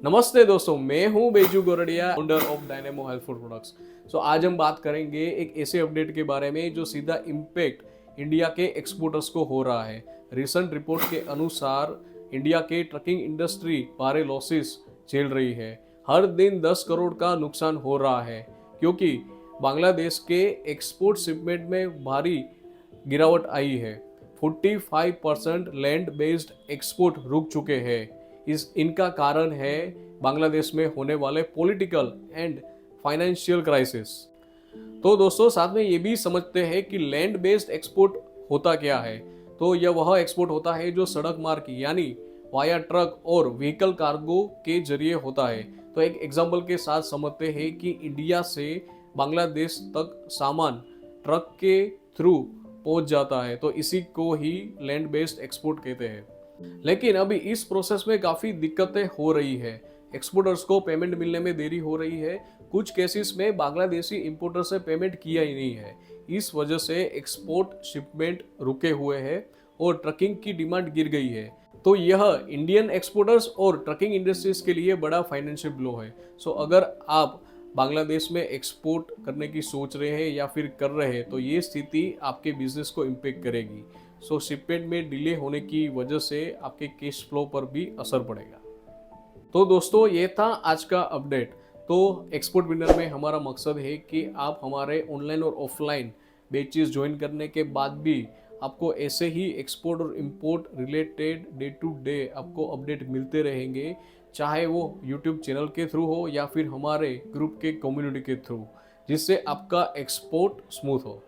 नमस्ते दोस्तों, मैं हूं Beju Gordia, founder of Dynamo health food products. आज हम बात करेंगे एक ऐसे अपडेट के बारे में जो सीधा इम्पैक्ट इंडिया के एक्सपोर्टर्स को हो रहा है। रिसेंट रिपोर्ट के अनुसार इंडिया के ट्रकिंग इंडस्ट्री भारी लॉसेस झेल रही है। हर दिन 10 करोड़ का नुकसान हो रहा है क्योंकि बांग्लादेश के एक्सपोर्ट शिपमेंट में भारी गिरावट आई है। 45% लैंड बेस्ड एक्सपोर्ट रुक चुके हैं। इनका कारण है बांग्लादेश में होने वाले पॉलिटिकल एंड फाइनेंशियल क्राइसिस। तो दोस्तों, साथ में ये भी समझते हैं कि लैंड बेस्ड एक्सपोर्ट होता क्या है। तो यह वह एक्सपोर्ट होता है जो सड़क मार्ग यानी वाया ट्रक और व्हीकल कार्गो के जरिए होता है। तो एक एग्जांपल के साथ समझते हैं कि इंडिया से बांग्लादेश तक सामान ट्रक के थ्रू पहुंच जाता है, तो इसी को ही लैंड बेस्ड एक्सपोर्ट कहते हैं। लेकिन अभी इस प्रोसेस में काफ़ी दिक्कतें हो रही है। एक्सपोर्टर्स को पेमेंट मिलने में देरी हो रही है। कुछ केसेस में बांग्लादेशी इंपोर्टर से पेमेंट किया ही नहीं है। इस वजह से एक्सपोर्ट शिपमेंट रुके हुए हैं और ट्रकिंग की डिमांड गिर गई है। तो यह इंडियन एक्सपोर्टर्स और ट्रकिंग इंडस्ट्रीज के लिए बड़ा फाइनेंशियल ब्लो है। अगर आप बांग्लादेश में एक्सपोर्ट करने की सोच रहे हैं या फिर कर रहे हैं, तो ये स्थिति आपके बिजनेस को इम्पेक्ट करेगी। शिपमेंट में डिले होने की वजह से आपके कैश फ्लो पर भी असर पड़ेगा। तो दोस्तों, ये था आज का अपडेट। तो एक्सपोर्ट विनर में हमारा मकसद है कि आप हमारे ऑनलाइन और ऑफलाइन बैचेस ज्वाइन करने के बाद भी आपको ऐसे ही एक्सपोर्ट और import related day to day आपको अपडेट मिलते रहेंगे, चाहे वो यूट्यूब चैनल के थ्रू हो या फिर हमारे ग्रुप के कम्युनिटी के थ्रू, जिससे आपका एक्सपोर्ट स्मूथ हो।